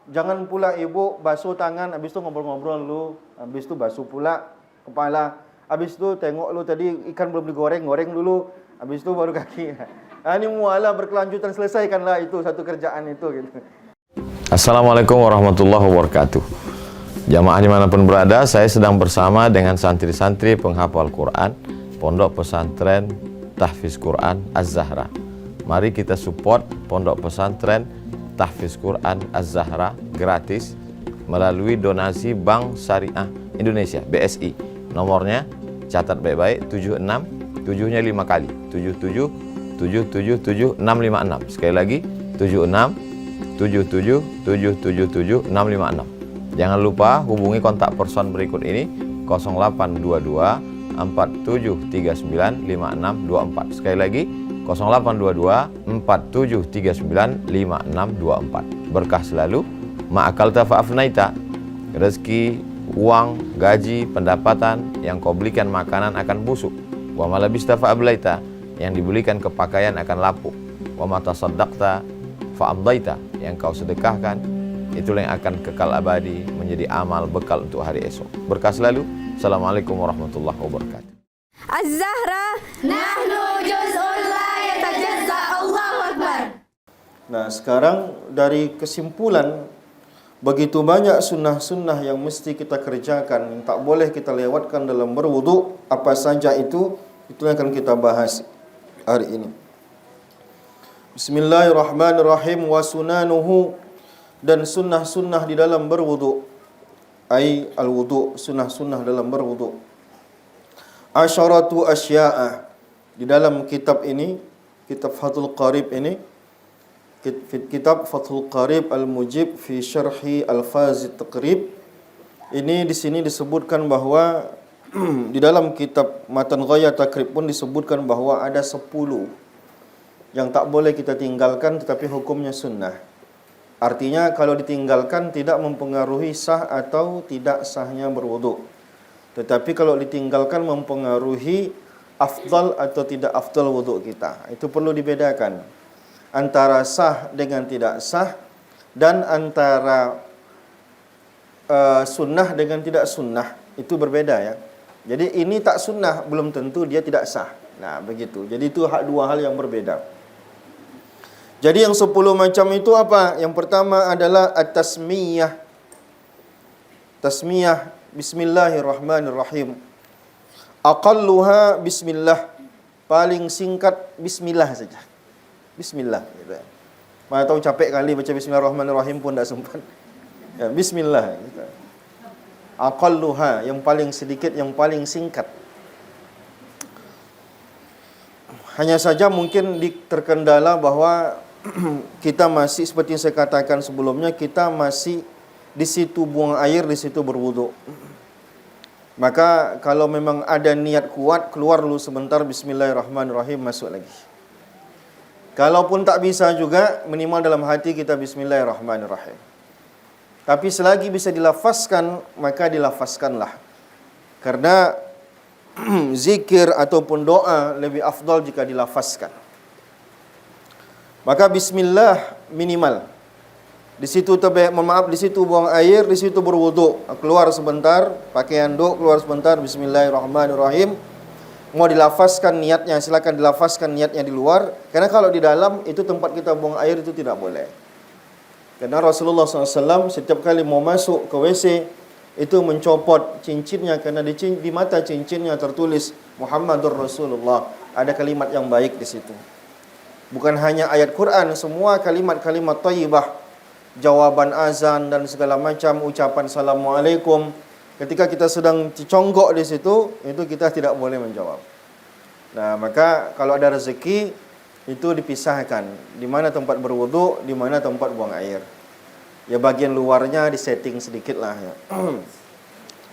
Jangan pula ibu basuh tangan, habis itu ngobrol-ngobrol dulu, habis itu basuh pula kepala, habis itu tengok lu tadi ikan belum digoreng, goreng dulu, habis itu baru kaki. Ini mualah berkelanjutan, selesaikanlah itu satu kerjaan itu gitu. Assalamualaikum warahmatullahi wabarakatuh. Jamaah dimanapun berada, saya sedang bersama dengan santri-santri penghafal Quran Pondok Pesantren Tahfiz Quran Az-Zahra. Mari kita support Pondok Pesantren Tahfiz Quran Az-Zahra gratis melalui donasi Bank Syariah Indonesia (BSI). Nomornya catat baik-baik, 76 7-nya 5 kali, 77 777 656. Sekali lagi 76 77 777 656. Jangan lupa hubungi kontak person berikut ini 0822 4739 5624. Sekali lagi 0822 4739 5624. Berkah selalu, ma'akalta fa'afnaita. Rezeki, uang, gaji, pendapatan yang kau belikan makanan akan busuk. Wa malabista fa'ablaita, yang dibelikan kepakaian akan lapuk. Wa mata saddaqta fa'amdaita, yang kau sedekahkan itulah yang akan kekal abadi menjadi amal bekal untuk hari esok. Berkah selalu. Assalamualaikum warahmatullahi wabarakatuh. Az-Zahra nahnu juz'un la yatajazza. Allahu Akbar. Nah, sekarang dari kesimpulan, begitu banyak sunnah-sunnah yang mesti kita kerjakan, yang tak boleh kita lewatkan dalam berwudu. Apa saja itu yang akan kita bahas hari ini. Bismillahirrahmanirrahim. Wa sunanuhu, dan sunnah-sunnah di dalam berwudu. Ai al-wudu, sunnah-sunnah dalam berwudu. Asyaratu asya'a. Di dalam kitab ini, kitab Fathul Qarib ini, kitab Fathul Qarib Al-Mujib fi Syarhi Al-Fazit Taqrib, ini di sini disebutkan bahwa di dalam kitab Matan Ghayat Takrib pun disebutkan bahwa ada 10 yang tak boleh kita tinggalkan tetapi hukumnya sunnah. Artinya kalau ditinggalkan tidak mempengaruhi sah atau tidak sahnya berwudu. Tetapi kalau ditinggalkan mempengaruhi afdal atau tidak afdal wudu kita. Itu perlu dibedakan antara sah dengan tidak sah, dan antara sunnah dengan tidak sunnah. Itu berbeda ya. Jadi ini tak sunnah belum tentu dia tidak sah. Nah begitu. Jadi itu dua hal yang berbeda. Jadi yang 10 macam itu apa? Yang pertama adalah at-tasmiyah. Tasmiyah, bismillahirrahmanirrahim. Aqalluha bismillah. Paling singkat bismillah saja. Bismillah gitu. Mana tahu capek kali baca bismillahirrahmanirrahim pun tak sempat. Ya, bismillah gitu. Aqalluha, yang paling sedikit, yang paling singkat. Hanya saja mungkin terkendala bahwa kita masih seperti yang saya katakan sebelumnya, kita masih di situ buang air, di situ berwudu. Maka kalau memang ada niat kuat, keluar dulu sebentar bismillahirrahmanirrahim, masuk lagi. Kalaupun tak bisa juga, minimal dalam hati kita bismillahirrahmanirrahim. Tapi selagi bisa dilafazkan, maka dilafazkanlah. Karena zikir ataupun doa lebih afdal jika dilafazkan. Maka bismillah minimal. Di situ di situ buang air, di situ berwudu. Keluar sebentar, pakai handuk, keluar sebentar, bismillahirrahmanirrahim. Mau dilafazkan niatnya, silakan dilafazkan niatnya di luar. Karena kalau di dalam itu tempat kita buang air itu tidak boleh. Karena Rasulullah SAW setiap kali mau masuk ke WC itu mencopot cincinnya, karena di mata cincinnya tertulis Muhammadur Rasulullah. Ada kalimat yang baik di situ. Bukan hanya ayat Quran, semua kalimat-kalimat thayyibah, jawaban azan dan segala macam, ucapan assalamualaikum. Ketika kita sedang diconggok di situ, itu kita tidak boleh menjawab. Nah, maka kalau ada rezeki itu dipisahkan, di mana tempat berwudu, di mana tempat buang air. Ya bagian luarnya disetting sedikit lah ya.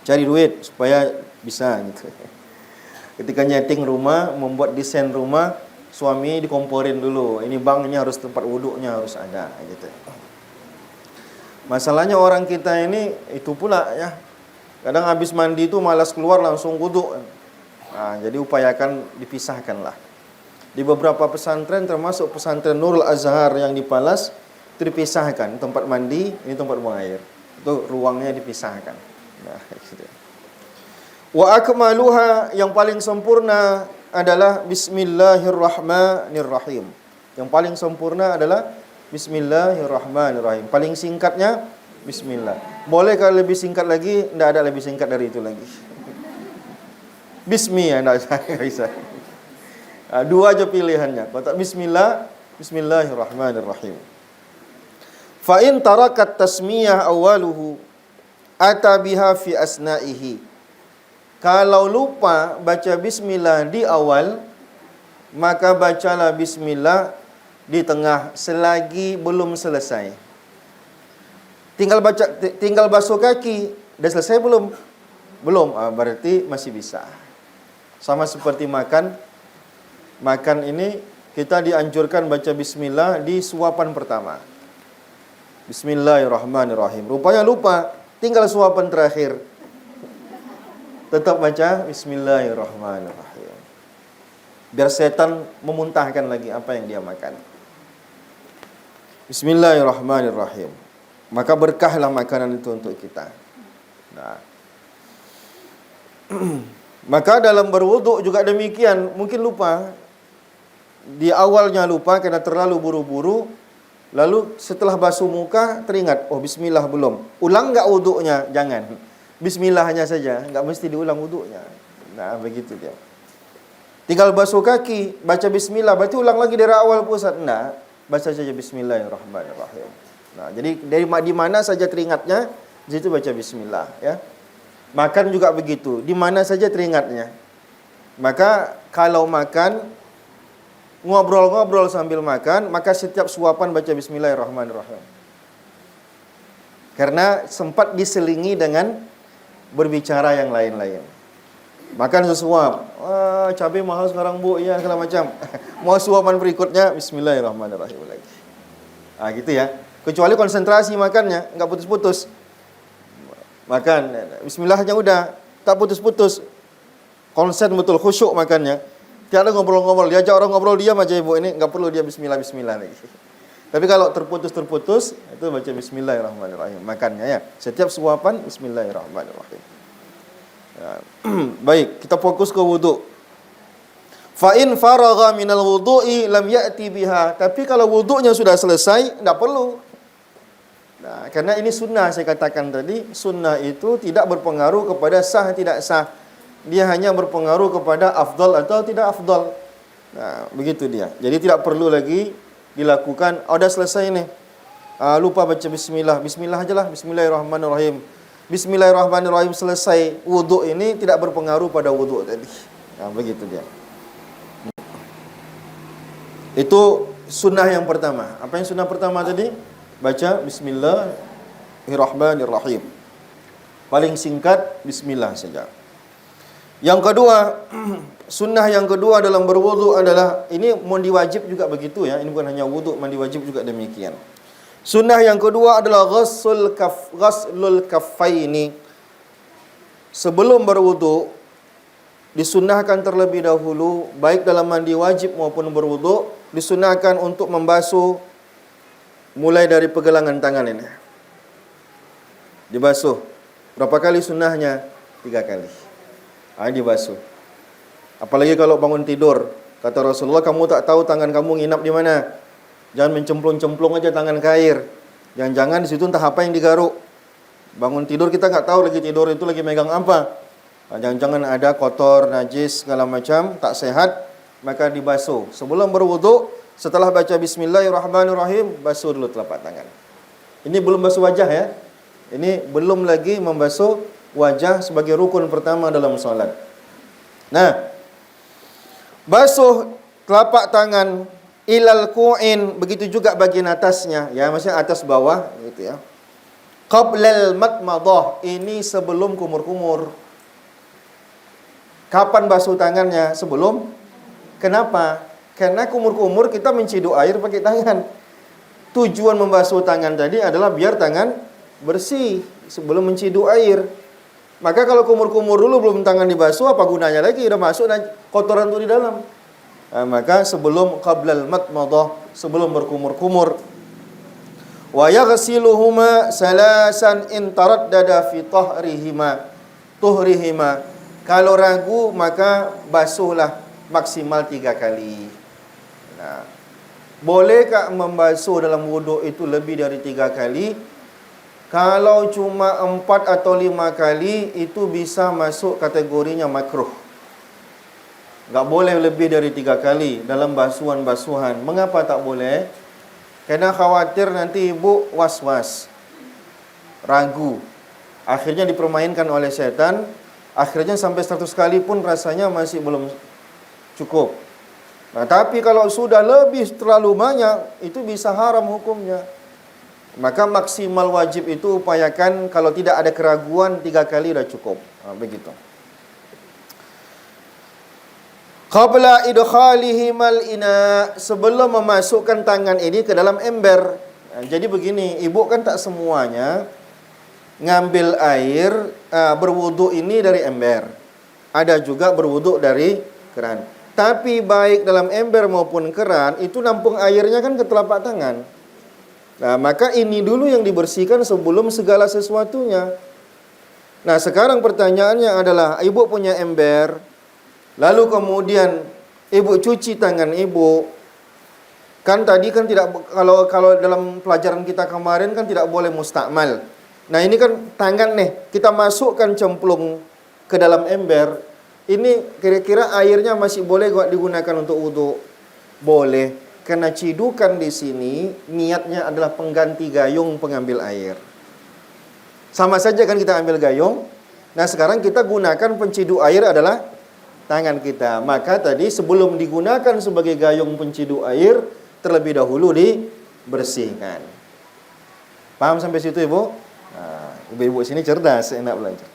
Cari duit supaya bisa gitu. Ketika nyeting rumah, membuat desain rumah, suami dikomporin dulu. Ini banknya harus, tempat wudunya harus ada gitu. Masalahnya orang kita ini itu pula ya. Kadang habis mandi itu malas keluar langsung wudu. Nah, jadi upayakan dipisahkanlah. Di beberapa pesantren termasuk pesantren Nurul Azhar yang di Palas, itu dipisahkan. Tempat mandi, ini tempat buang air. Itu ruangnya dipisahkan. Nah, gitu. Wa akmaluha, yang paling sempurna adalah Bismillahirrahmanirrahim. Yang paling sempurna adalah Bismillahirrahmanirrahim. Paling singkatnya Bismillah. Boleh kalau lebih singkat lagi, tidak ada lebih singkat dari itu lagi. Bismi ya, tidak bisa. Dua aja pilihannya. Kalau tak Bismillah, Bismillahirrahmanirrahim. Fa in tarakat tasmiyah awaluhu ata biha fi asna'ihi. Kalau lupa baca bismillah di awal, maka bacalah bismillah di tengah selagi belum selesai. Tinggal basuh kaki, dah selesai belum? Belum, berarti masih bisa. Sama seperti makan. Makan ini kita dianjurkan baca bismillah di suapan pertama. Bismillahirrahmanirrahim. Rupanya lupa, tinggal suapan terakhir. Tetap baca Bismillahirrahmanirrahim. Biar setan memuntahkan lagi apa yang dia makan. Bismillahirrahmanirrahim. Maka berkahlah makanan itu untuk kita. Nah. Maka dalam berwuduk juga demikian. Mungkin lupa. Di awalnya lupa karena terlalu buru-buru. Lalu setelah basuh muka teringat, oh bismillah belum. Ulang enggak wuduknya? Jangan. Bismillahnya saja, enggak mesti diulang wuduknya. Nah, begitu dia. Tinggal basuh kaki, baca bismillah, berarti ulang lagi dari awal pusat. Enggak, baca saja Bismillahirrahmanirrahim. Nah, jadi dari di mana saja teringatnya, di situ baca bismillah, ya. Makan juga begitu, di mana saja teringatnya. Maka kalau makan, ngobrol-ngobrol sambil makan, maka setiap suapan baca Bismillahirrahmanirrahim. Karena sempat diselingi dengan berbicara yang lain-lain. Makan sesuap, cabai mahal sekarang bu, ya segala macam. Mau suapan berikutnya Bismillahirrahmanirrahim lagi. Gitu ya. Kecuali konsentrasi makannya, enggak putus-putus. Makan, bismillahnya udah, tak putus-putus. Konsen betul, khusyuk makannya. Tiada ngobrol-ngobrol, diajak orang ngobrol diam aja ibu ini, enggak perlu dia bismillah lagi. Tapi kalau terputus, itu baca Bismillahirrahmanirrahim. Makannya ya. Setiap suapan Bismillahirrahmanirrahim. Ya. Baik, kita fokus ke wuduk. Fa in faragha minal wudu'i lam ya'ti biha. Tapi kalau wuduknya sudah selesai, tidak perlu. Nah, karena ini sunnah saya katakan tadi. Sunnah itu tidak berpengaruh kepada sah tidak sah. Dia hanya berpengaruh kepada afdal atau tidak afdal. Nah, begitu dia. Jadi tidak perlu lagi dilakukan, dah selesai nih. Lupa baca bismillah. Bismillah aja lah, Bismillahirrahmanirrahim. Bismillahirrahmanirrahim selesai. Wuduk ini tidak berpengaruh pada wuduk tadi. Nah, begitu dia. Itu sunnah yang pertama. Apa yang sunnah pertama tadi? Baca Bismillahirrahmanirrahim. Paling singkat bismillah saja. Yang kedua, sunnah yang kedua dalam berwudu adalah, ini mandi wajib juga begitu ya. Ini bukan hanya wudu, mandi wajib juga demikian. Sunnah yang kedua adalah ghaslul kaffaini. Sebelum berwudu disunnahkan terlebih dahulu, baik dalam mandi wajib maupun berwudu, disunnahkan untuk membasuh mulai dari pergelangan tangan ini. Dibasuh. Berapa kali sunnahnya? 3 kali. Dibasuh. Apalagi kalau bangun tidur, kata Rasulullah, kamu tak tahu tangan kamu nginap di mana. Jangan mencemplung-cemplung aja tangan ke air. Jangan-jangan di situ entah apa yang digaruk. Bangun tidur kita nggak tahu lagi tidur itu lagi megang apa. Jangan-jangan ada kotor, najis, segala macam, tak sehat, maka dibasuh. Sebelum berwudu, setelah baca Bismillahirrahmanirrahim, basuh dulu telapak tangan. Ini belum basuh wajah ya. Ini belum lagi membasuh wajah sebagai rukun pertama dalam salat. Nah, basuh telapak tangan ilal ku'in, begitu juga bagian atasnya, ya, maksudnya atas bawah gitu ya. Qablal matmadah, ini sebelum kumur-kumur. Kapan basuh tangannya? Sebelum. Kenapa? Karena kumur-kumur kita menciduk air pakai tangan. Tujuan membasuh tangan tadi adalah biar tangan bersih sebelum menciduk air. Maka kalau kumur-kumur dulu belum tangan dibasuh, apa gunanya lagi? Udah masuk kotoran itu di dalam. Maka sebelum qablal matmadah, sebelum berkumur-kumur. Wa yaghsiluhuma salasan in taraddada fi tuhrihima. Kalau ragu maka basuhlah maksimal 3 kali. Nah, bolehkah membasuh dalam wuduk itu lebih dari 3 kali? Kalau cuma 4 atau 5 kali, itu bisa masuk kategorinya makruh. Tak boleh lebih dari 3 kali dalam basuhan-basuhan. Mengapa tak boleh? Kerana khawatir nanti ibu was-was, ragu. Akhirnya dipermainkan oleh syaitan. Akhirnya sampai 100 kali pun rasanya masih belum cukup. Nah, tapi kalau sudah lebih terlalu banyak, itu bisa haram hukumnya. Maka maksimal wajib itu upayakan kalau tidak ada keraguan 3 kali dah cukup. Begitu. Qabla idkhalihimal ina, sebelum memasukkan tangan ini ke dalam ember. Jadi begini, ibu kan tak semuanya ngambil air berwuduk ini dari ember. Ada juga berwuduk dari keran. Tapi baik dalam ember maupun keran, itu nampung airnya kan ke telapak tangan. Nah, maka ini dulu yang dibersihkan sebelum segala sesuatunya. Nah, sekarang pertanyaannya adalah, ibu punya ember, lalu kemudian ibu cuci tangan ibu. Kan tadi kan tidak, kalau dalam pelajaran kita kemarin kan tidak boleh mustakmal. Nah, ini kan tangan nih, kita masukkan cemplung ke dalam ember. Ini kira-kira airnya masih boleh digunakan untuk wudhu? Boleh. Karena cidukan di sini niatnya adalah pengganti gayung pengambil air. Sama saja kan kita ambil gayung. Nah, sekarang kita gunakan penciduk air adalah tangan kita. Maka tadi sebelum digunakan sebagai gayung penciduk air, terlebih dahulu dibersihkan. Paham sampai situ, Ibu? Nah, ibu-ibu sini cerdas, enak belajar.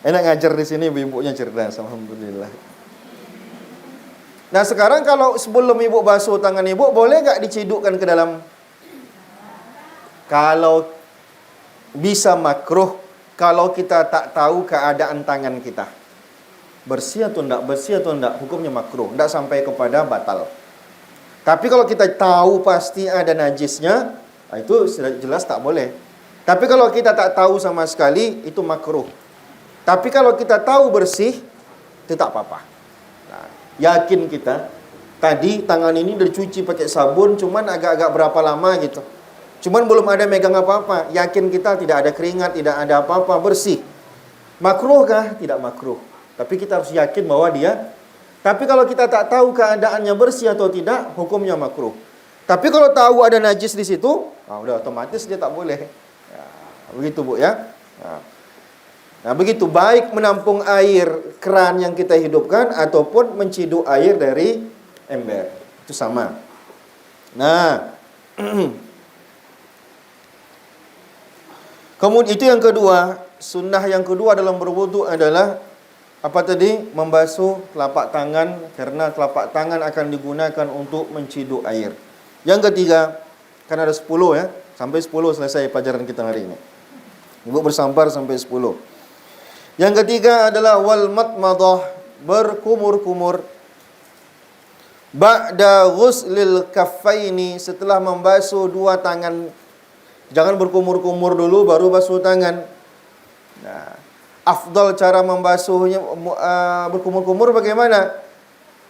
Enak ngajar di sini, ibu-ibunya cerdas, alhamdulillah. Nah, sekarang kalau sebelum ibu basuh tangan ibu, boleh tak dicidukkan ke dalam? Kalau bisa makruh, kalau kita tak tahu keadaan tangan kita. Bersih atau tidak, hukumnya makruh. Tidak sampai kepada batal. Tapi kalau kita tahu pasti ada najisnya, itu sudah jelas tak boleh. Tapi kalau kita tak tahu sama sekali, itu makruh. Tapi kalau kita tahu bersih, itu tak apa-apa. Nah, yakin kita, tadi tangan ini dicuci pakai sabun, cuman agak-agak berapa lama gitu. Cuman belum ada megang apa-apa. Yakin kita tidak ada keringat, tidak ada apa-apa, bersih. Makruh kah? Tidak makruh. Tapi kita harus yakin bahwa dia. Tapi kalau kita tak tahu keadaannya bersih atau tidak, hukumnya makruh. Tapi kalau tahu ada najis di situ, udah otomatis dia tak boleh. Ya, begitu Bu ya. Nah, begitu baik menampung air keran yang kita hidupkan ataupun menciduk air dari ember. Itu sama. Nah, kemudian itu yang kedua, sunnah yang kedua dalam berwudu adalah apa tadi? Membasuh telapak tangan, karena telapak tangan akan digunakan untuk menciduk air. Yang ketiga, kan ada 10 ya, sampai 10 selesai pelajaran kita hari ini. Ibu bersabar sampai 10. Yang ketiga adalah wal matmadah, berkumur-kumur. Ba'da ghuslil kaffaini, setelah membasuh dua tangan. Jangan berkumur-kumur dulu baru basuh tangan. Nah, afdal cara membasuhnya berkumur-kumur bagaimana?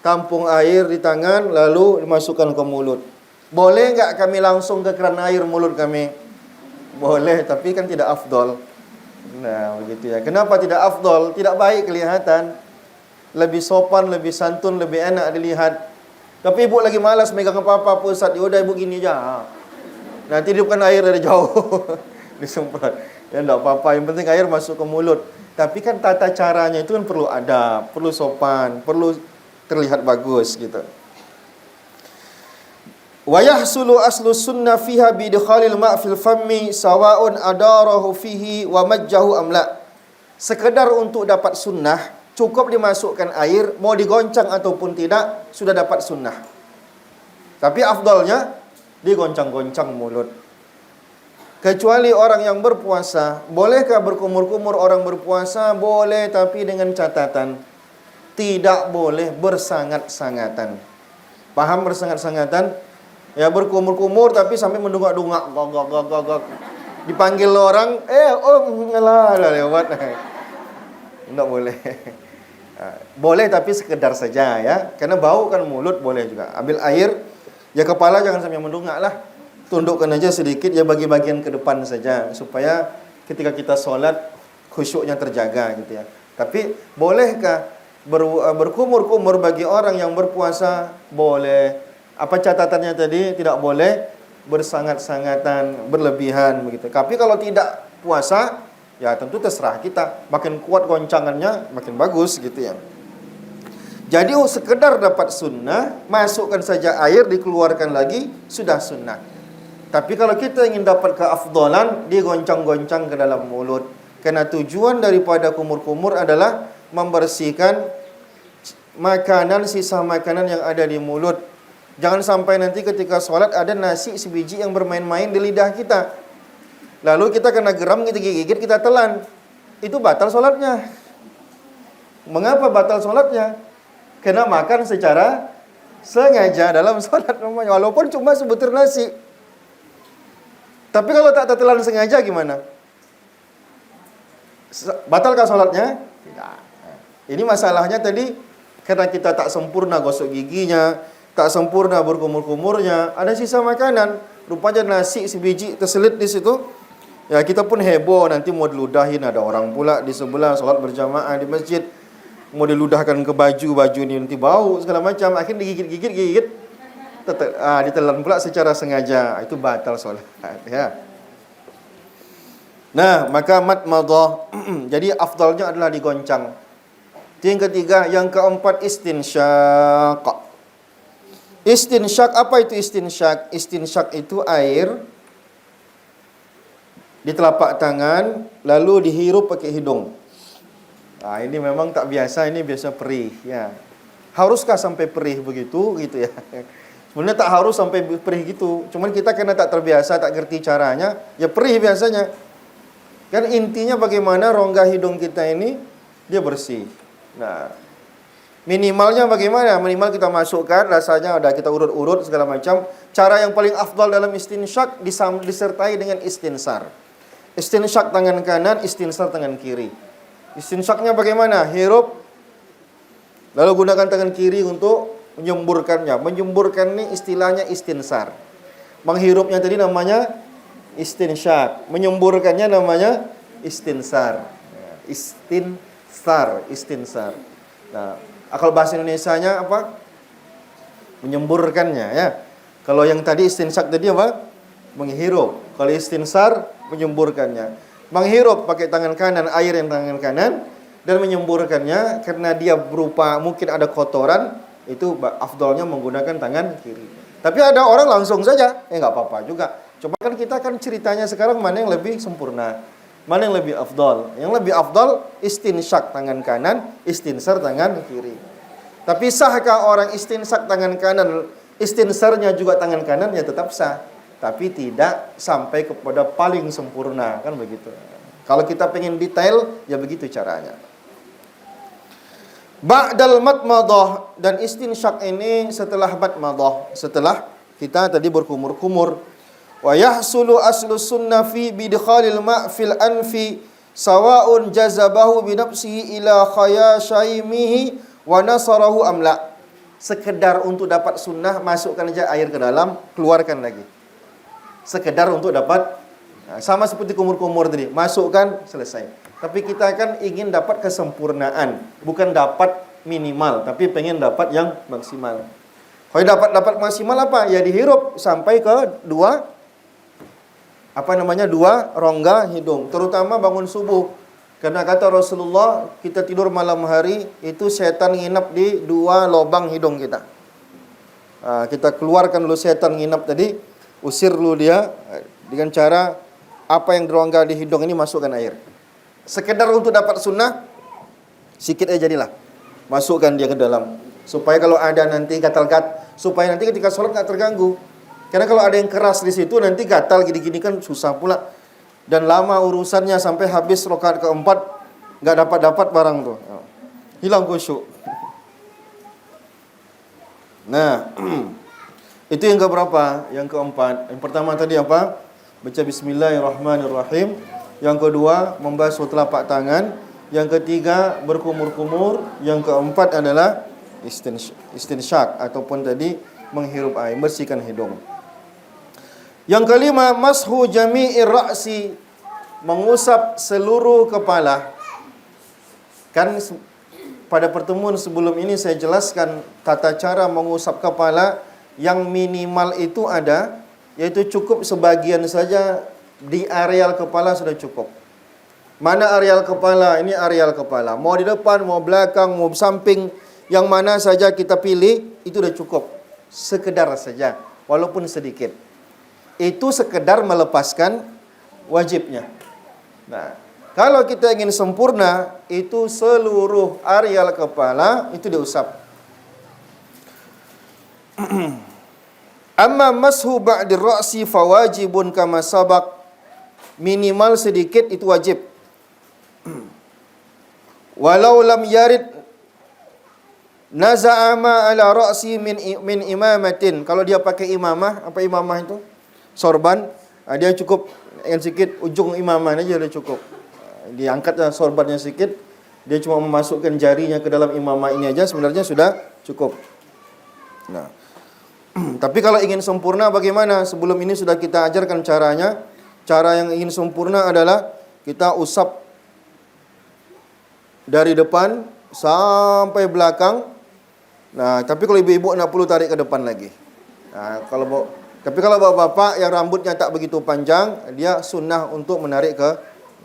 Tampung air di tangan lalu dimasukkan ke mulut. Boleh enggak kami langsung ke keran air mulut kami? Boleh, tapi kan tidak afdal. Nah, begitu ya. Kenapa tidak afdal? Tidak baik kelihatan. Lebih sopan, lebih santun, lebih enak dilihat. Tapi ibu lagi malas megang apa-apa, Ustaz. Yaudah ibu gini aja. Nanti hidupkan air dari jauh. Disemprot. Ya enggak apa-apa, yang penting air masuk ke mulut. Tapi kan tata caranya itu kan perlu adab, perlu sopan, perlu terlihat bagus gitu. Wa yahsulu aslu sunnah fiha bi idkhalil ma' fil fammi sawa'un adarahu fihi wa majjahu am la. Sekedar untuk dapat sunnah, cukup dimasukkan air, mau digoncang ataupun tidak, sudah dapat sunnah. Tapi afdalnya digoncang-goncang mulut. Kecuali orang yang berpuasa. Bolehkah berkumur-kumur orang berpuasa? Boleh, tapi dengan catatan tidak boleh bersangat-sangatan. Paham bersangat-sangatan? Ya berkumur-kumur tapi sampai mendungak-dungak, gok. Dipanggil orang, ngalah lewat. Enggak boleh. Boleh tapi sekedar saja ya. Karena bau kan mulut boleh juga. Ambil air, ya kepala jangan sampai mendungak lah. Tundukkan aja sedikit ya bagi bagian ke depan saja supaya ketika kita sholat khusyuknya terjaga gitu ya. Tapi bolehkah berkumur-kumur bagi orang yang berpuasa? Boleh. Apa catatannya tadi? Tidak boleh bersangat-sangatan, berlebihan begitu. Tapi kalau tidak puasa, ya tentu terserah kita. Makin kuat goncangannya, makin bagus gitu ya. Jadi sekedar dapat sunnah, masukkan saja air, dikeluarkan lagi, sudah sunnah. Tapi kalau kita ingin dapat keafdalan, digoncang-goncang ke dalam mulut. Karena tujuan daripada kumur-kumur adalah membersihkan makanan, sisa makanan yang ada di mulut. Jangan sampai nanti ketika sholat ada nasi sebiji yang bermain-main di lidah kita. Lalu kita kena geram, kita gigit, kita telan. Itu batal sholatnya. Mengapa batal sholatnya? Karena makan secara sengaja dalam sholat namanya. Walaupun cuma sebutir nasi. Tapi kalau tak tertelan sengaja gimana? Batalkah sholatnya? Tidak. Ini masalahnya tadi karena kita tak sempurna gosok giginya, tak sempurna berkumur-kumurnya, ada sisa makanan, rupanya nasi sebiji terselit di situ. Ya kita pun heboh, nanti mau diludahin, ada orang pula di sebelah sholat berjamaah di masjid, mau diludahkan ke baju ini nanti bau segala macam, akhirnya digigit, ditelan pula secara sengaja, itu batal sholat ya. Nah, maka madmadah jadi afdalnya adalah digoncang. Yang ketiga, yang keempat istinsyaq. Istinsyaq, apa itu istinsyaq? Istinsyaq itu air di telapak tangan lalu dihirup pakai hidung. Nah, ini memang tak biasa, ini biasa perih ya. Haruskah sampai perih begitu gitu ya? Sebenarnya tak harus sampai perih gitu. Cuman kita karena tak terbiasa, tak ngerti caranya, ya perih biasanya. Kan intinya bagaimana rongga hidung kita ini dia bersih. Nah, minimalnya bagaimana? Minimal kita masukkan, rasanya udah kita urut-urut segala macam. Cara yang paling afdal dalam istinsyaq disertai dengan istinsar. Istinsyaq tangan kanan, istinsar tangan kiri. Istinsyaqnya bagaimana? Hirup, lalu gunakan tangan kiri untuk menyemburkannya. Menyemburkan ini istilahnya istinsar. Menghirupnya tadi namanya istinsyaq. Menyemburkannya namanya istinsar. Istinsar. Nah, akal bahasa Indonesianya apa? Menyemburkannya ya. Kalau yang tadi istinsyaq tadi apa? Menghirup. Kalau istinsar menyemburkannya. Menghirup pakai tangan kanan air yang tangan kanan dan menyemburkannya karena dia berupa mungkin ada kotoran, itu afdalnya menggunakan tangan kiri. Tapi ada orang langsung saja, enggak apa-apa juga. Coba kan kita kan ceritanya sekarang mana yang lebih sempurna? Mana yang lebih afdal? Yang lebih afdal istinsyaq tangan kanan, istinsar tangan kiri. Tapi sahkah orang istinsyaq tangan kanan, istinsarnya juga tangan kanan? Ya tetap sah. Tapi tidak sampai kepada paling sempurna, kan begitu. Kalau kita pengen detail, ya begitu caranya. Ba'dal madmadah, dan istinsyaq ini setelah madmadah, setelah kita tadi berkumur-kumur. Wa yahsulu aslu sunnah fi bidkhalil ma' fil anfi sawa'un jazabahu bi nafsihi ila khayashaimihi wa nasarahu amla. Sekedar untuk dapat sunnah, masukkan aja air ke dalam, keluarkan lagi. Sekedar untuk dapat, sama seperti kumur-kumur tadi, masukkan, selesai. Tapi kita kan ingin dapat kesempurnaan, bukan dapat minimal, tapi pengen dapat yang maksimal. Kalau dapat maksimal apa? Ya dihirup sampai ke dua rongga hidung, terutama bangun subuh. Karena kata Rasulullah, kita tidur malam hari itu setan nginap di dua lubang hidung kita. Kita keluarkan dulu setan nginap tadi, usir dulu dia dengan cara apa yang dirongga di hidung ini masukkan air. Sekedar untuk dapat sunnah, sikit aja jadilah. Masukkan dia ke dalam. Supaya kalau ada nanti gatal-gatal, supaya nanti ketika sholat nggak terganggu. Karena kalau ada yang keras di situ nanti gatal gini-gini kan susah pula. Dan lama urusannya sampai habis rakaat keempat nggak dapat barang tuh. Hilang khusyuk. Nah, Itu yang keberapa? Yang keempat. Yang pertama tadi apa? Baca bismillahirrahmanirrahim. Yang kedua, membasuh telapak tangan. Yang ketiga, berkumur-kumur. Yang keempat adalah istinsyak ataupun tadi menghirup air, bersihkan hidung. Yang kelima, mashu jami'ir ra'si, mengusap seluruh kepala. Kan pada pertemuan sebelum ini saya jelaskan tata cara mengusap kepala. Yang minimal itu ada, yaitu cukup sebagian saja di areal kepala sudah cukup. Mana areal kepala? Ini areal kepala. Mau di depan, mau belakang, mau samping, yang mana saja kita pilih, itu sudah cukup. Sekedar saja, walaupun sedikit. Itu sekedar melepaskan wajibnya. Nah, kalau kita ingin sempurna, itu seluruh areal kepala itu diusap. Amma mashu ba'dir ra'si fawajibun kama sabaq. Minimal sedikit itu wajib. Walau lam yarid naza'a ma ala ra'si min imamatin. Kalau dia pakai imamah, apa imamah itu? Sorban, dia cukup yang sedikit ujung imamah aja sudah cukup. Diangkatlah sorbannya sedikit, dia cuma memasukkan jarinya ke dalam imamah ini aja sebenarnya sudah cukup. Nah, tapi kalau ingin sempurna bagaimana? Sebelum ini sudah kita ajarkan caranya. Cara yang ingin sempurna adalah kita usap dari depan sampai belakang. Nah, tapi kalau ibu-ibu nak perlu tarik ke depan lagi. Nah, kalau bapak-bapak yang rambutnya tak begitu panjang, dia sunnah untuk menarik ke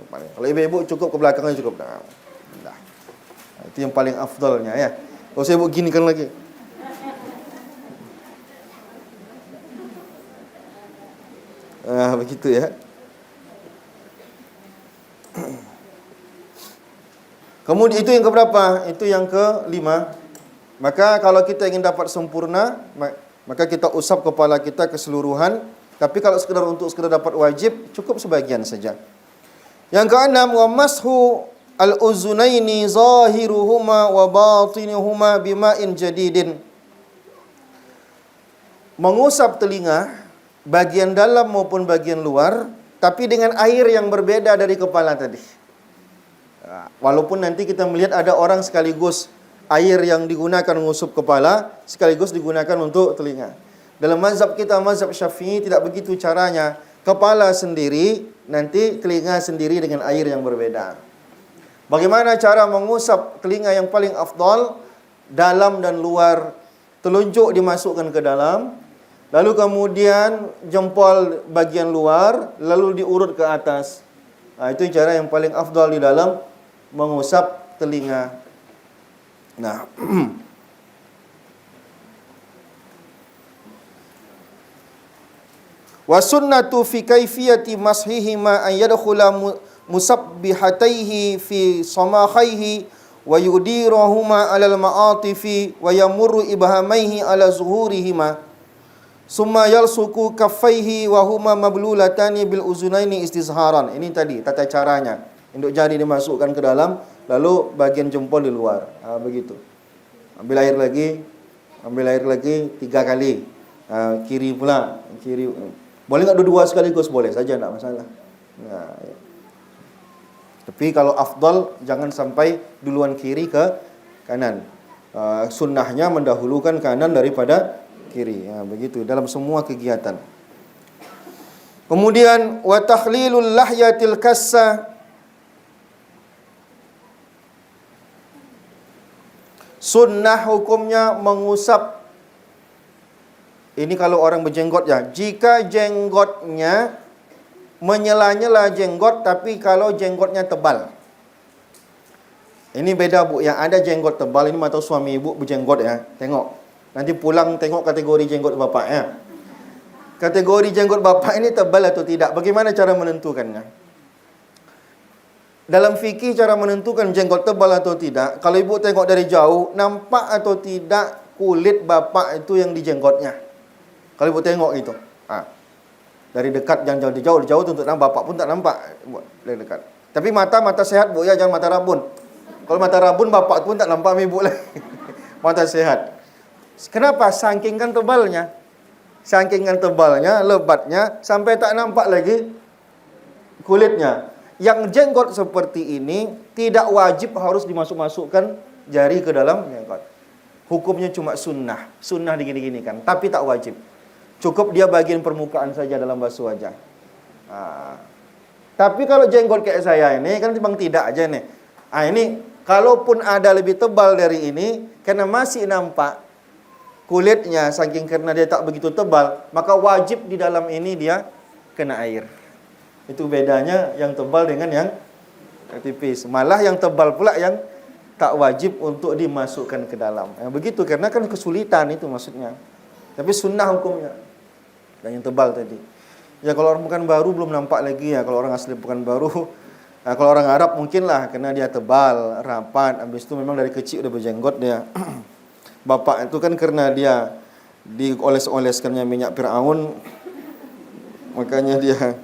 depan. Kalau ibu-ibu cukup ke belakangnya cukup. Nah, itu yang paling afdalnya ya. Kalau saya buat gini kan lagi. Begitu ya. Kemudian itu yang keberapa? Itu yang kelima. Maka kalau kita ingin dapat sempurna, maka kita usap kepala kita keseluruhan. Tapi kalau sekedar dapat wajib, cukup sebagian saja. Yang keenam, wa mashu al-uzunaini zahiruhuma wa batinuhuma bima'in jadidin. Mengusap telinga bagian dalam maupun bagian luar, tapi dengan air yang berbeda dari kepala tadi. Walaupun nanti kita melihat ada orang sekaligus air yang digunakan mengusup kepala, sekaligus digunakan untuk telinga. Dalam mazhab kita, mazhab Syafi'i, tidak begitu caranya. Kepala sendiri, nanti telinga sendiri dengan air yang berbeda. Bagaimana cara mengusap telinga yang paling afdal? Dalam dan luar. Telunjuk dimasukkan ke dalam, lalu kemudian jempol bagian luar, lalu diurut ke atas. Itu cara yang paling afdal di dalam mengusap telinga. Nah, wa sunnatu fi kaifiyati mashihima an yadkhula musabbihataihi fi samakhaihi wa yudirahuma 'alal ma'atifi wa yamurru ibhamaihi 'ala zuhurihima. Summa yalsuku kaffaihi wa huma mablulatani bil uzunaini istizharan. Ini tadi tata caranya. Induk jari dimasukkan ke dalam, lalu bagian jempol di luar. Begitu. Ambil air lagi 3 kali. Kiri pula, kiri. Boleh enggak dua sekaligus? Boleh saja, enggak masalah. Nah, ya. Tapi kalau afdal jangan sampai duluan kiri ke kanan. Sunnahnya mendahulukan kanan daripada kiri. Begitu dalam semua kegiatan. Kemudian wa takhlilul lahyatil kassa. Sunnah hukumnya mengusap. Ini kalau orang berjenggot ya. Jika jenggotnya menyela-nyela jenggot, tapi kalau jenggotnya tebal. Ini beda bu. Yang ada jenggot tebal, ini mata suami ibu berjenggot ya. Tengok. Nanti pulang tengok kategori jenggot bapak ya. Kategori jenggot bapak ini tebal atau tidak? Bagaimana cara menentukannya? Dalam fikih cara menentukan jenggot tebal atau tidak, kalau ibu tengok dari jauh, nampak atau tidak kulit bapak itu yang di jenggotnya. Kalau ibu tengok itu. Dari dekat, jangan jauh untuk nampak, bapak pun tak nampak dari dekat. Tapi mata sehat bu ya, jangan mata rabun. Kalau mata rabun bapak pun tak nampak ibu lagi. Mata sehat. Kenapa? Saking kan tebalnya. Saking tebalnya, lebatnya, sampai tak nampak lagi kulitnya. Yang jenggot seperti ini tidak wajib harus dimasuk-masukkan jari ke dalam jenggot. Hukumnya cuma sunnah. Sunnah digini-gini kan, tapi tak wajib. Cukup dia bagian permukaan saja dalam basuh wajah. Tapi kalau jenggot kayak saya ini kan memang tidak aja nih. Ini kalaupun ada lebih tebal dari ini, karena masih nampak kulitnya, saking karena dia tak begitu tebal, maka wajib di dalam ini dia kena air. Itu bedanya yang tebal dengan yang tipis. Malah yang tebal pula yang tak wajib untuk dimasukkan ke dalam. Begitu, karena kan kesulitan itu maksudnya. Tapi sunnah hukumnya. Dan yang tebal tadi. Ya kalau orang Pekanbaru belum nampak lagi ya, kalau orang asli Pekanbaru. Nah, kalau orang Arab mungkinlah, karena dia tebal, rapat, habis itu memang dari kecil udah berjenggot dia. Bapak itu kan karena dia dioles-oleskannya minyak Fir'aun, makanya dia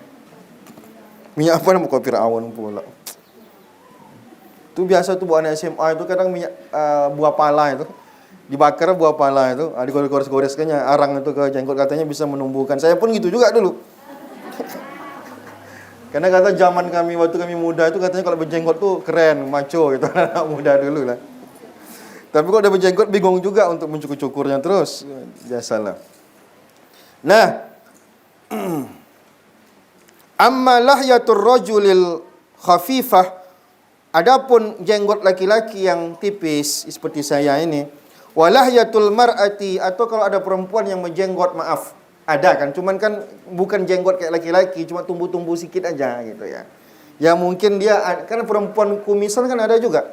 minyak apa namanya Fir'aun pula. Itu biasa tuh buat anak SMA itu kadang minyak buah pala itu dibakar, buah pala itu digores-goreskannya arang itu ke jenggot, katanya bisa menumbuhkan. Saya pun gitu juga dulu. Karena kata zaman kami waktu kami muda itu katanya kalau berjenggot tuh keren, maco gitu, anak muda dulu lah. Tapi kalau udah berjenggot bingung juga untuk mencukur-cukurnya terus. Biasalah. Nah, amma lahyatur rajulil khafifah, adapun jenggot laki-laki yang tipis seperti saya ini, walahyatul mar'ati, atau kalau ada perempuan yang menjenggot, maaf, ada kan, cuman kan bukan jenggot kayak laki-laki, cuma tumbuh-tumbuh sikit aja gitu ya. Ya mungkin dia kan perempuan kumisan kan ada juga.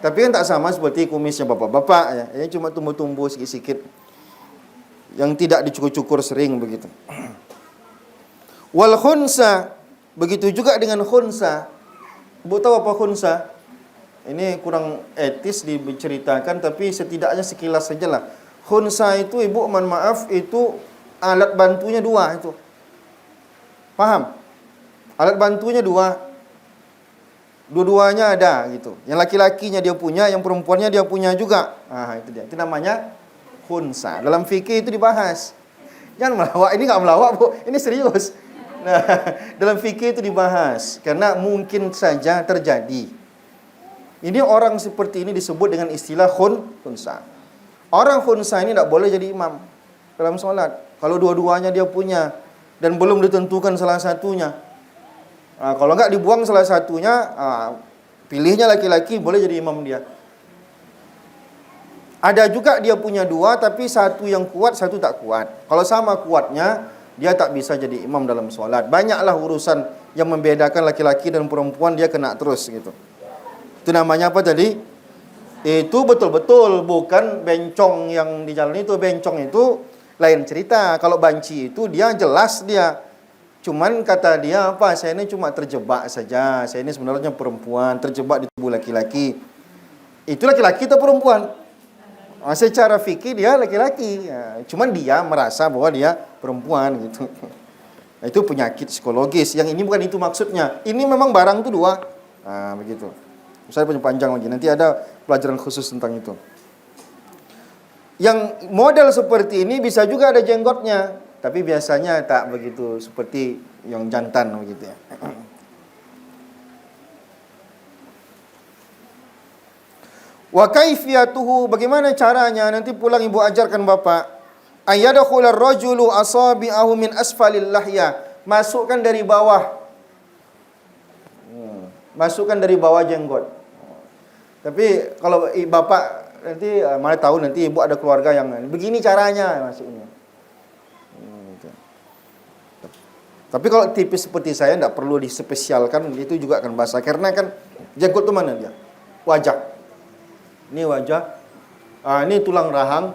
Tapi kan tak sama seperti kumisnya bapak-bapak ya. Ini cuma tumbuh-tumbuh sikit-sikit. Yang tidak dicukur-cukur sering begitu. Wal khunsa, begitu juga dengan khunsa. Ibu tahu apa khunsa? Ini kurang etis diceritakan, tapi setidaknya sekilas sajalah. Khunsa itu, ibu mohon maaf, itu alat bantunya dua itu. Paham? Alat bantunya dua. Dua-duanya ada gitu. Yang laki-lakinya dia punya, yang perempuannya dia punya juga. Itu dia. Itu namanya khunsa. Dalam fikih itu dibahas. Jangan melawak. Ini enggak melawak, Bu. Ini serius. Nah, dalam fikih itu dibahas karena mungkin saja terjadi. Ini orang seperti ini disebut dengan istilah khunsa. Orang khunsa ini tidak boleh jadi imam dalam sholat. Kalau dua-duanya dia punya dan belum ditentukan salah satunya. Kalau enggak dibuang salah satunya, pilihnya laki-laki, boleh jadi imam dia. Ada juga dia punya dua, tapi satu yang kuat, satu tak kuat. Kalau sama kuatnya, dia tak bisa jadi imam dalam sholat. Banyaklah urusan yang membedakan laki-laki dan perempuan, dia kena terus gitu. Itu namanya apa tadi? Itu betul-betul bukan bencong yang di jalan itu. Bencong itu lain cerita. Kalau banci itu dia jelas dia. Cuman kata dia apa? Saya ini cuma terjebak saja. Saya ini sebenarnya perempuan, terjebak di tubuh laki-laki. Itu laki-laki atau perempuan? Secara fikih dia laki-laki. Cuman dia merasa bahwa dia perempuan gitu. Itu penyakit psikologis. Yang ini bukan itu maksudnya. Ini memang barang itu dua. Begitu. Saya punya panjang lagi. Nanti ada pelajaran khusus tentang itu. Yang model seperti ini bisa juga ada jenggotnya. Tapi biasanya tak begitu seperti yang jantan begitu ya. Wa kaifiyatuhu, bagaimana caranya? Nanti pulang ibu ajarkan bapak. Ayyadkhular rajulu asabi'ahu min asfalil lahya. Masukkan dari bawah. Masukkan dari bawah jenggot. Tapi kalau bapak nanti mana tahu nanti ibu ada keluarga yang begini caranya masuknya. Tapi kalau tipis seperti saya tidak perlu dispesialkan, itu juga akan basah. Karena kan jenggot itu mana dia? Wajah. Ini wajah. Ini tulang rahang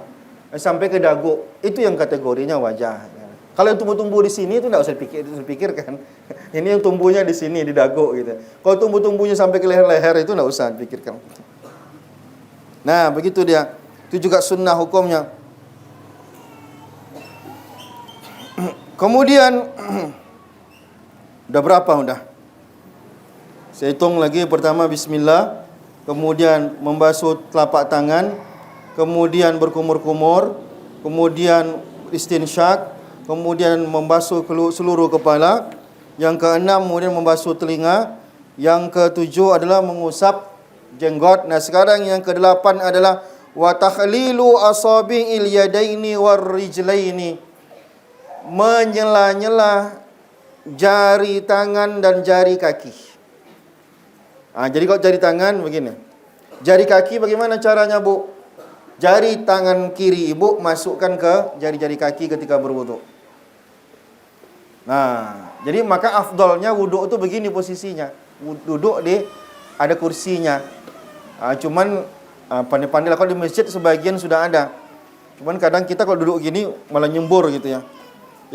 sampai ke dagu. Itu yang kategorinya wajah. Kalau yang tumbuh-tumbuh di sini itu tidak usah dipikirkan. Ini yang tumbuhnya di sini, di dagu gitu. Kalau tumbuh-tumbuhnya sampai ke leher-leher itu tidak usah dipikirkan. Nah, begitu dia. Itu juga sunnah hukumnya. Kemudian udah berapa udah? Saya hitung lagi. Pertama bismillah, kemudian membasuh telapak tangan, kemudian berkumur-kumur, kemudian istinsyak, kemudian membasuh seluruh kepala. Yang keenam kemudian membasuh telinga. Yang ketujuh adalah mengusap jenggot. Nah, sekarang yang kedelapan adalah wa takhlilu asabi'il yadaini war rijlaini. Menyela-nyela jari tangan dan jari kaki. Jadi kalau jari tangan begini. Jari kaki bagaimana caranya, Bu? Jari tangan kiri Ibu masukkan ke jari-jari kaki ketika berwudu. Nah, jadi maka afdolnya wudu itu begini posisinya. Duduk ada kursinya. Cuman pandai-pandai lah, kalau di masjid sebagian sudah ada. Cuman kadang kita kalau duduk gini malah nyembur gitu ya.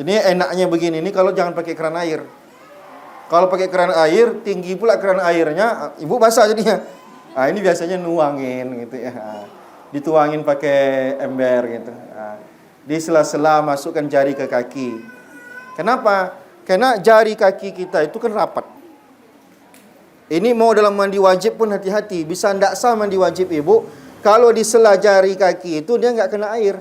Ini enaknya begini, ini kalau jangan pakai keran air. Kalau pakai keran air, tinggi pula keran airnya, Ibu basah jadinya. Ini biasanya nuangin gitu ya. Dituangin pakai ember gitu. Di sela-sela masukkan jari ke kaki. Kenapa? Karena jari kaki kita itu kan rapat. Ini mau dalam mandi wajib pun hati-hati. Bisa tidak sah mandi wajib Ibu, kalau di sela jari kaki itu dia nggak kena air.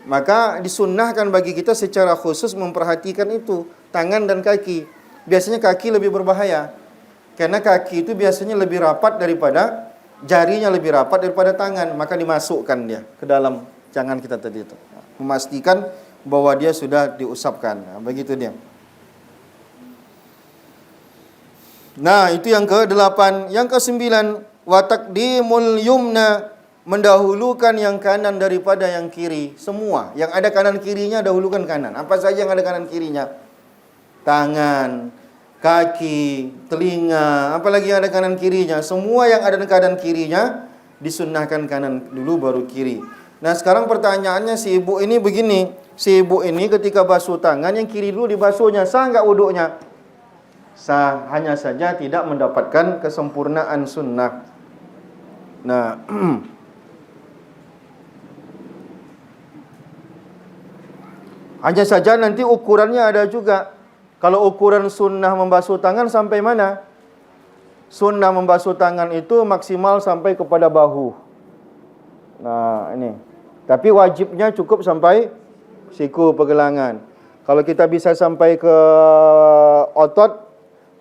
Maka disunnahkan bagi kita secara khusus memperhatikan itu, tangan dan kaki. Biasanya kaki lebih berbahaya. Karena kaki itu biasanya lebih rapat daripada, jarinya lebih rapat daripada tangan. Maka dimasukkan dia ke dalam tangan kita tadi itu. Memastikan bahwa dia sudah diusapkan. Begitu dia. Nah, itu yang ke-8. Yang ke-9, wa taqdimul yumna, mendahulukan yang kanan daripada yang kiri. Semua yang ada kanan kirinya dahulukan kanan. Apa saja yang ada kanan kirinya? Tangan, kaki, telinga, apalagi yang ada kanan kirinya. Semua yang ada kanan kirinya disunnahkan kanan dulu baru kiri. Nah, sekarang pertanyaannya si ibu ini begini. Si ibu ini ketika basuh tangan yang kiri dulu dibasuhnya, sah enggak wudunya? Sah, hanya saja tidak mendapatkan kesempurnaan sunnah. Nah, hanya saja nanti ukurannya ada juga. Kalau ukuran sunnah membasuh tangan sampai mana? Sunnah membasuh tangan itu maksimal sampai kepada bahu. Nah, ini. Tapi wajibnya cukup sampai siku pergelangan. Kalau kita bisa sampai ke otot,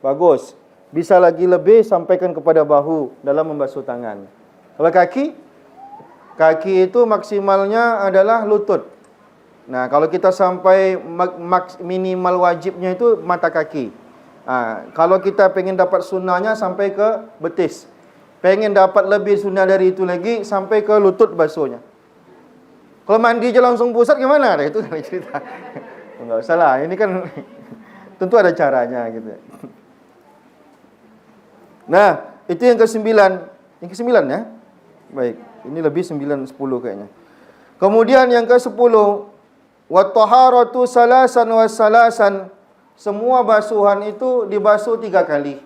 bagus. Bisa lagi lebih, sampaikan kepada bahu dalam membasuh tangan. Kalau kaki itu maksimalnya adalah lutut. Nah, kalau kita sampai minimal wajibnya itu mata kaki. Kalau kita pengen dapat sunnahnya sampai ke betis. Pengen dapat lebih sunnah dari itu lagi sampai ke lutut basuhnya. Kalau mandi aja langsung pusat gimana? Nah, itu kan cerita. Enggak usah lah, ini kan tentu ada caranya gitu. Nah, itu yang ke-9. Yang ke-9 ya? Baik, ini lebih 9, 10 kayaknya. Kemudian yang ke-10, wa taharatu salasan wa salasan. Semua basuhan itu dibasuh 3 kali.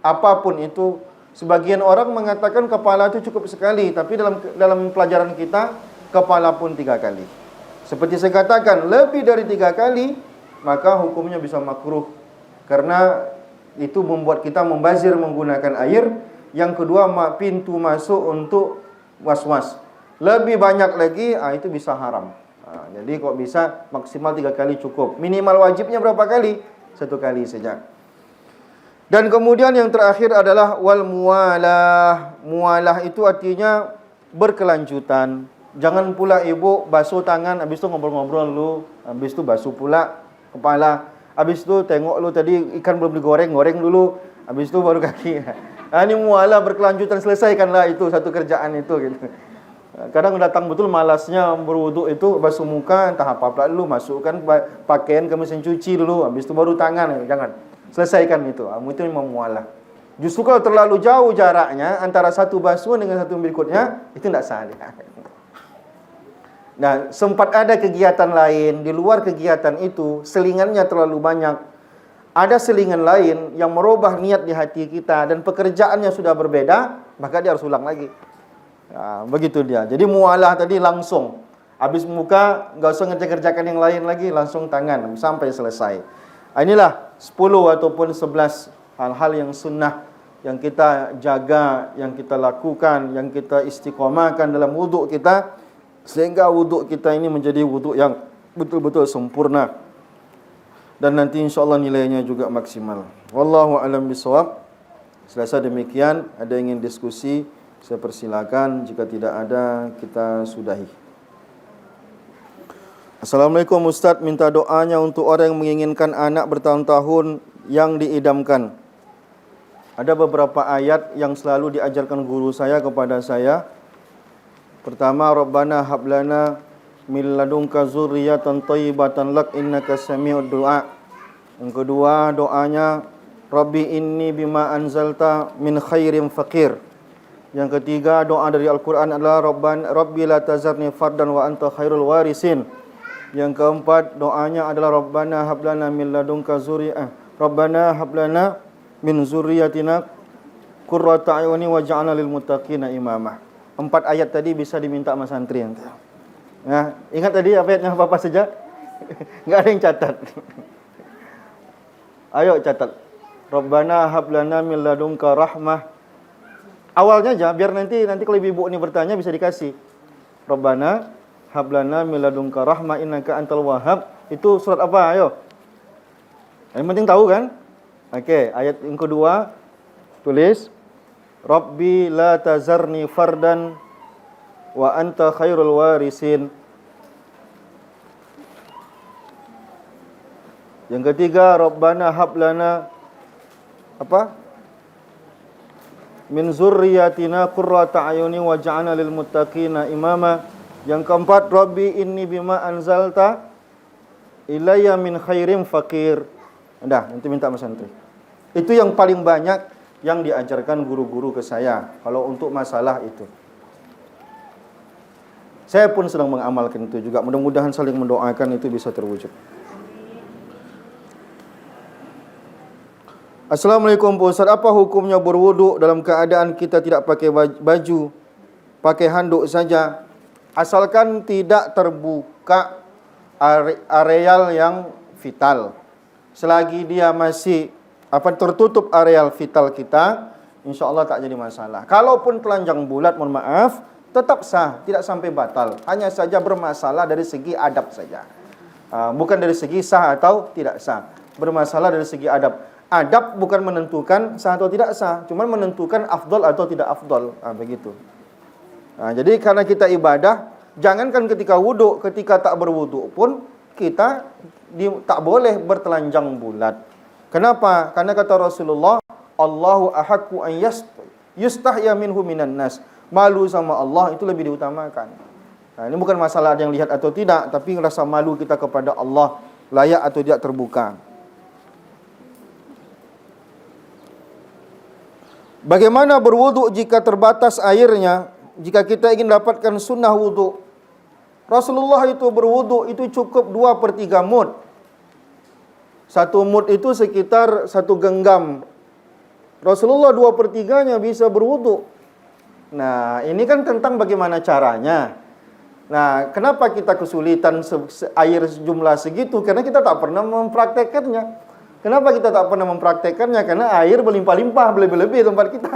Apapun itu, sebagian orang mengatakan kepala itu cukup sekali, tapi dalam pelajaran kita kepala pun 3 kali. Seperti saya katakan, lebih dari 3 kali maka hukumnya bisa makruh. Karena itu membuat kita membazir menggunakan air. Yang kedua, pintu masuk untuk was-was. Lebih banyak lagi, itu bisa haram. Jadi kok bisa maksimal 3 kali cukup. Minimal wajibnya berapa kali? 1 kali saja. Dan kemudian yang terakhir adalah wal muwalah. Muwalah itu artinya berkelanjutan. Jangan pula ibu basuh tangan, habis itu ngobrol-ngobrol dulu, habis itu basuh pula kepala, habis itu tengok lu tadi ikan belum digoreng, goreng dulu, habis itu baru kaki. Ini mualah berkelanjutan, selesaikanlah itu satu kerjaan itu gitu. Kadang datang betul malasnya berwudu itu basuh muka, entah apa pula dulu, masukkan pakaian ke mesin cuci dulu, habis itu baru tangan, jangan. Selesaikan itu. Itu memang mualah. Justru kalau terlalu jauh jaraknya antara satu basuhan dengan satu berikutnya, itu tidak sah. Nah, sempat ada kegiatan lain, di luar kegiatan itu, selingannya terlalu banyak. Ada selingan lain yang merubah niat di hati kita, dan pekerjaannya sudah berbeda, maka dia harus ulang lagi. Begitu dia. Jadi mualah tadi langsung. Habis muka, nggak usah ngerjakan yang lain lagi, langsung tangan, sampai selesai. Inilah 10 ataupun 11 hal-hal yang sunnah, yang kita jaga, yang kita lakukan, yang kita istiqomahkan dalam wuduk kita, sehingga wuduk kita ini menjadi wuduk yang betul-betul sempurna. Dan nanti insyaAllah nilainya juga maksimal. Wallahu a'lam bishawab. Selasa demikian, ada yang ingin diskusi, saya persilakan. Jika tidak ada, kita sudahi. Assalamualaikum Ustaz, minta doanya untuk orang yang menginginkan anak bertahun-tahun yang diidamkan. Ada beberapa ayat yang selalu diajarkan guru saya kepada saya. Pertama, Rabbana hablana min ladunka zurriyatan thayyibatan lak innaka sami'ud du'a. Yang kedua, doanya Rabbi inni bima anzalta min khairin faqir. Yang ketiga, doa dari Al-Quran adalah Rabbi la tazarni fardan wa anta khairul warisin. Yang keempat, doanya adalah Rabbana hablana min ladunka zurriyah. Rabbana hablana min zurriyatina qurrata a'yuni waj'alna lil muttaqina imamah. 4 ayat tadi bisa diminta sama santri nanti. Nah, ingat tadi ayatnya apa saja? Enggak ada yang catat. Ayo catat. Rabbana hablana min ladunka rahmah. Awalnya aja biar nanti kalau ibu ini bertanya bisa dikasih. Rabbana hablana min ladunka rahmah innaka antal wahhab. Itu surat apa? Ayo. Yang penting tahu kan? Oke, ayat yang kedua tulis Rabbi la tazarni fardan wa anta khairul warisin. Yang ketiga, Rabbana hablana apa? Min zurriyatina qurrata ayuni waj'alna lil muttaqina imama. Yang keempat, Rabbi inni bima anzalta ilayya min khairin faqir. Udah, nanti minta sama santri. Itu yang paling banyak yang diajarkan guru-guru ke saya kalau untuk masalah itu. Saya pun sedang mengamalkan itu juga. Mudah-mudahan saling mendoakan itu bisa terwujud. Assalamualaikum Pak Ustaz, apa hukumnya berwudu dalam keadaan kita tidak pakai baju, pakai handuk saja, asalkan tidak terbuka areal yang vital. Selagi dia masih tertutup areal vital kita, insya Allah tak jadi masalah. Kalaupun telanjang bulat, mohon maaf, tetap sah, tidak sampai batal. Hanya saja bermasalah dari segi adab saja. Bukan dari segi sah atau tidak sah. Bermasalah dari segi adab. Adab bukan menentukan sah atau tidak sah, cuma menentukan afdol atau tidak afdol. Begitu. Jadi karena kita ibadah, jangankan ketika wudu, ketika tak berwudu pun kita tak boleh bertelanjang bulat. Kenapa? Karena kata Rasulullah, Allahu ahaqqu an yustahya minhu minan nas. Malu sama Allah itu lebih diutamakan. Ini bukan masalah ada yang lihat atau tidak, tapi rasa malu kita kepada Allah layak atau tidak terbuka. Bagaimana berwudu jika terbatas airnya? Jika kita ingin dapatkan sunnah wudu, Rasulullah itu berwudu itu cukup 2/3 mud. 1 mud itu sekitar 1 genggam. Rasulullah 2/3-nya bisa berwudu. Nah, ini kan tentang bagaimana caranya. Nah, kenapa kita kesulitan air jumlah segitu? Karena kita tak pernah mempraktekkannya. Kenapa kita tak pernah mempraktekkannya? Karena air berlimpah-limpah, berlebih-lebih tempat kita.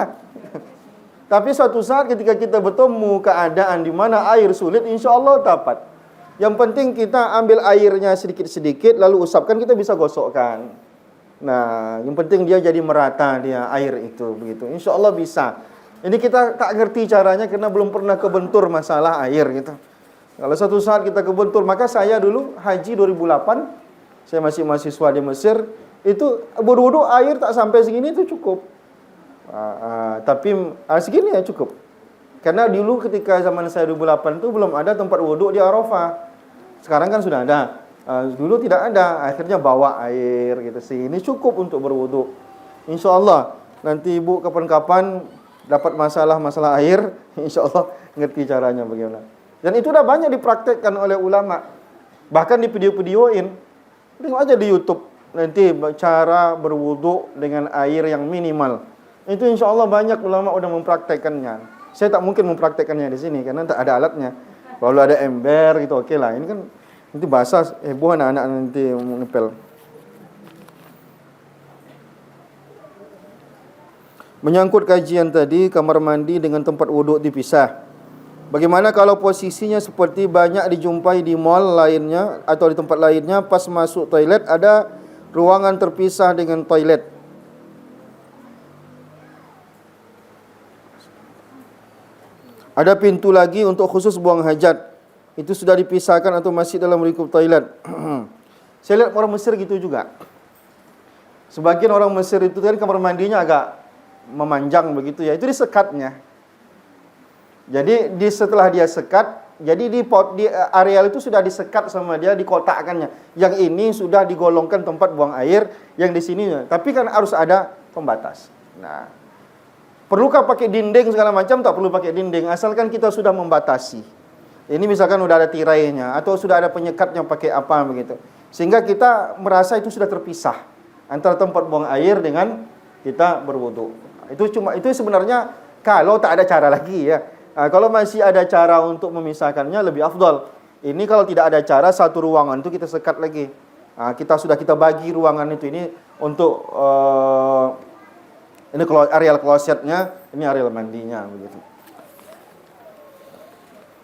Tapi suatu saat ketika kita bertemu keadaan di mana air sulit, insya Allah dapat. Yang penting kita ambil airnya sedikit-sedikit, lalu usapkan, kita bisa gosokkan. Nah, yang penting dia jadi merata dia air itu, begitu. Insya Allah bisa. Ini kita tak ngerti caranya karena belum pernah kebentur masalah air gitu. Kalau suatu saat kita kebentur, maka saya dulu haji 2008, saya masih mahasiswa di Mesir, itu berwudu air tak sampai segini itu cukup. Tapi segini ya cukup. Karena dulu ketika zaman saya 2008 itu belum ada tempat wudu di Arafah. Sekarang kan sudah ada. Dulu tidak ada. Akhirnya bawa air gitu. Ini cukup untuk berwudu. Insya Allah nanti ibu kapan-kapan dapat masalah air, insya Allah ngerti caranya bagaimana. Dan itu udah banyak dipraktekkan oleh ulama. Bahkan di video-videoin. Tengok aja di YouTube nanti cara berwudu dengan air yang minimal. Itu insya Allah banyak ulama udah mempraktekannya. Saya tak mungkin mempraktekannya di sini karena tak ada alatnya. Kalau ada ember gitu oke lah. Ini kan nanti basah, heboh anak-anak nanti ngepel. Menyangkut kajian tadi, kamar mandi dengan tempat wuduk dipisah. Bagaimana kalau posisinya seperti banyak dijumpai di mall lainnya atau di tempat lainnya, pas masuk toilet ada ruangan terpisah dengan toilet. Ada pintu lagi untuk khusus buang hajat. Itu sudah dipisahkan atau masih dalam lingkup toilet? Saya lihat orang Mesir gitu juga. Sebagian orang Mesir itu kan kamar mandinya agak memanjang begitu ya. Itu disekatnya. Jadi setelah dia sekat, jadi di areal itu sudah disekat sama dia, dikotakkannya. Yang ini sudah digolongkan tempat buang air, yang di sini. Tapi kan harus ada pembatas. Nah, perlukah pakai dinding segala macam? Tak perlu pakai dinding, asalkan kita sudah membatasi. Ini misalkan sudah ada tirainya atau sudah ada penyekatnya pakai apa begitu. Sehingga kita merasa itu sudah terpisah antara tempat buang air dengan kita berwudu. Itu sebenarnya kalau tak ada cara lagi ya. Kalau masih ada cara untuk memisahkannya lebih afdal. Ini kalau tidak ada cara, satu ruangan itu kita sekat lagi. Kita bagi ruangan itu ini untuk ini areal klosetnya, ini areal mandinya begitu.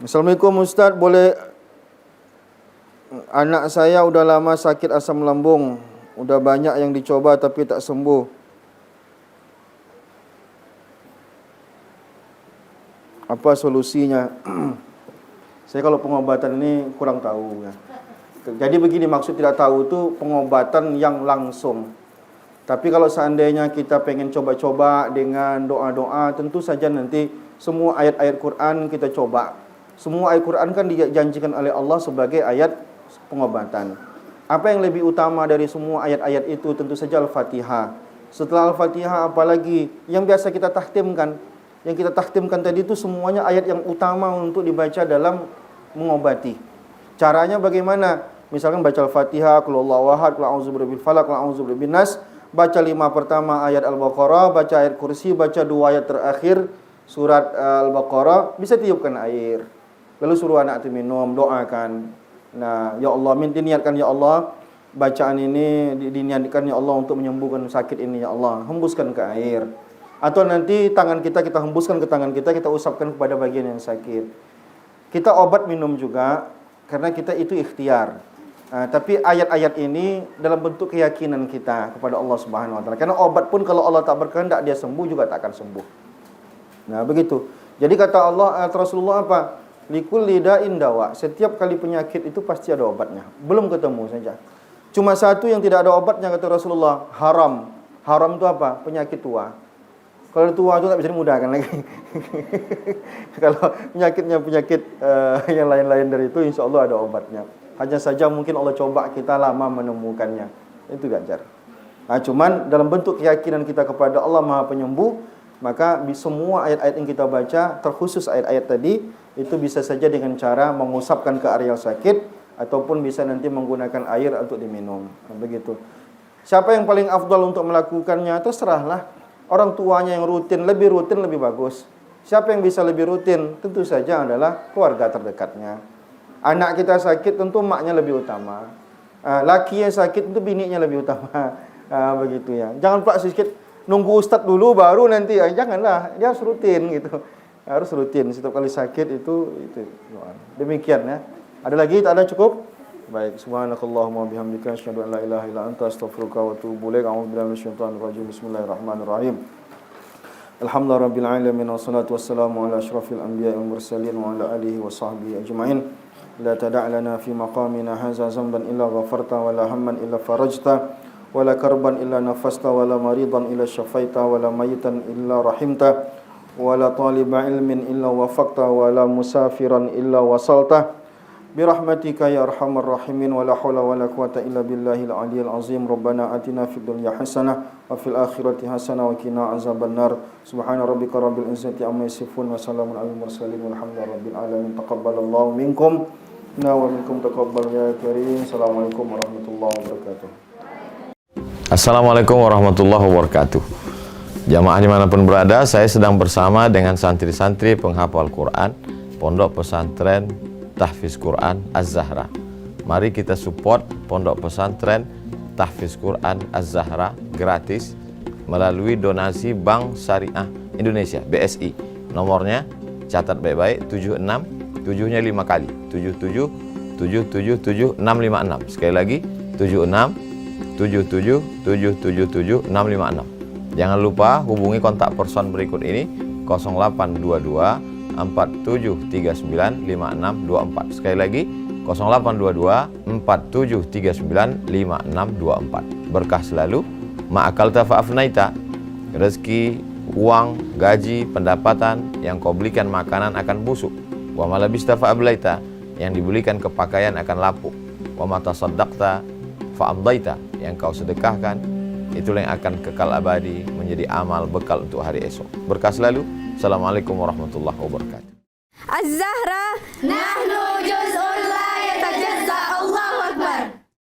Assalamualaikum Ustaz, boleh, anak saya udah lama sakit asam lambung, udah banyak yang dicoba tapi tak sembuh. Apa solusinya? Saya kalau pengobatan ini kurang tahu ya. Jadi begini, maksud tidak tahu itu pengobatan yang langsung. Tapi kalau seandainya kita pengen coba-coba dengan doa-doa, tentu saja nanti semua ayat-ayat Quran kita coba. Semua ayat Quran kan dijanjikan oleh Allah sebagai ayat pengobatan. Apa yang lebih utama dari semua ayat-ayat itu? Tentu saja Al-Fatihah. Setelah Al-Fatihah apalagi yang biasa kita tahtimkan? Yang kita tahtimkan tadi itu semuanya ayat yang utama untuk dibaca dalam mengobati. Caranya bagaimana? Misalkan baca Al-Fatihah, Qul huwallahu ahad, Qul a'udzu birabbil falaq, Qul a'udzu birabbin nas, baca 5 pertama ayat Al-Baqarah, baca ayat Kursi, baca 2 ayat terakhir surat Al-Baqarah, bisa tiupkan air. Lalu suruh anak itu minum, doakan. Nah, ya Allah, niatkan ya Allah, bacaan ini diniatkan ya Allah untuk menyembuhkan sakit ini ya Allah. Hembuskan ke air. Atau nanti tangan kita hembuskan ke tangan kita usapkan kepada bagian yang sakit. Kita obat minum juga, karena kita itu ikhtiar. Tapi ayat-ayat ini dalam bentuk keyakinan kita kepada Allah Subhanahu wa taala. Karena obat pun kalau Allah tak berkehendak dia sembuh juga tak akan sembuh. Nah, begitu. Jadi kata Allah, Rasulullah apa? Likulli da'in dawa. Setiap kali penyakit itu pasti ada obatnya. Belum ketemu saja. Cuma satu yang tidak ada obatnya kata Rasulullah, haram. Haram itu apa? Penyakit tua. Kalau tua itu tak bisa dimudahkan lagi. Kalau penyakitnya penyakit yang lain-lain dari itu, insya Allah ada obatnya. Hanya saja mungkin Allah coba kita lama menemukannya. Itu gajar. Nah, cuman dalam bentuk keyakinan kita kepada Allah Maha Penyembuh, maka semua ayat-ayat yang kita baca, terkhusus ayat-ayat tadi, itu bisa saja dengan cara mengusapkan ke areal sakit, ataupun bisa nanti menggunakan air untuk diminum. Nah, begitu. Siapa yang paling afdal untuk melakukannya? Terserahlah. Orang tuanya yang lebih rutin lebih bagus. Siapa yang bisa lebih rutin? Tentu saja adalah keluarga terdekatnya. Anak kita sakit, tentu maknya lebih utama. Laki yang sakit, tentu bininya lebih utama. Begitu ya. Jangan pula sedikit nunggu ustaz dulu baru nanti. Janganlah, dia harus rutin gitu. Harus rutin. Setiap kali sakit itu. Demikian ya. Ada lagi? Tak ada, cukup? Baik, subhanakallahumma bihamdika asyhadu an la ilaha illa anta astaghfiruka wa atubu ilaik. A'udzu billahi minasyaitonir rajim. Bismillahirrahmanirrahim. Alhamdulillahirabbil alamin wassalatu wassalamu ala asyrafil anbiya'i wal mursalin wa ala alihi wa sahbihi ajma'in. La tada' lana fi maqamina hadza zamban illa ghafarta wa la hamman illa farajta wa la karban illa nafasta wa la maridan illa syafaita wa la mayitan illa rahimta wa la taliba ilmin illa wafaqta wa la musafiran illa wasalta. Birahmatika ya arhamar rahimin wa la haula wa la quwata illa billahil aliyil azim. Rabbana atina fid dunya hasanah wa fil akhirati hasanah wa qina azabannar. Subhana rabbika rabbil izzati amma yasifun wa salamun alal mursalin walhamdulillahi rabbil alamin. Taqabbalallahu minkum wa minkum taqabbal ya karim. Assalamualaikum warahmatullahi wabarakatuh. Assalamualaikum warahmatullahi wabarakatuh. Jamaah dimanapun berada, saya sedang bersama dengan santri-santri penghafal Quran Pondok Pesantren Tahfiz Quran Az-Zahra. Mari kita support Pondok Pesantren Tahfiz Quran Az-Zahra gratis melalui donasi Bank Syariah Indonesia (BSI). Nomornya Catat baik-baik, 76, 7-nya 5 kali. 77, 777, 656. Sekali lagi, 76, 77, 777, 656. Jangan lupa hubungi kontak person berikut ini 0822 4739 5624. Sekali lagi 0822 4739 5624. Berkah selalu, ma'akalta fa'afnaita. Rezeki, uang, gaji, pendapatan yang kau belikan makanan akan busuk. Wa malabista fa'ablaita, yang dibelikan kepakaian akan lapuk. Wa mata saddaqta fa'amdaita, yang kau sedekahkan itulah yang akan kekal abadi menjadi amal bekal untuk hari esok. Berkah selalu. Assalamualaikum warahmatullahi wabarakatuh. Az-Zahra Nahnu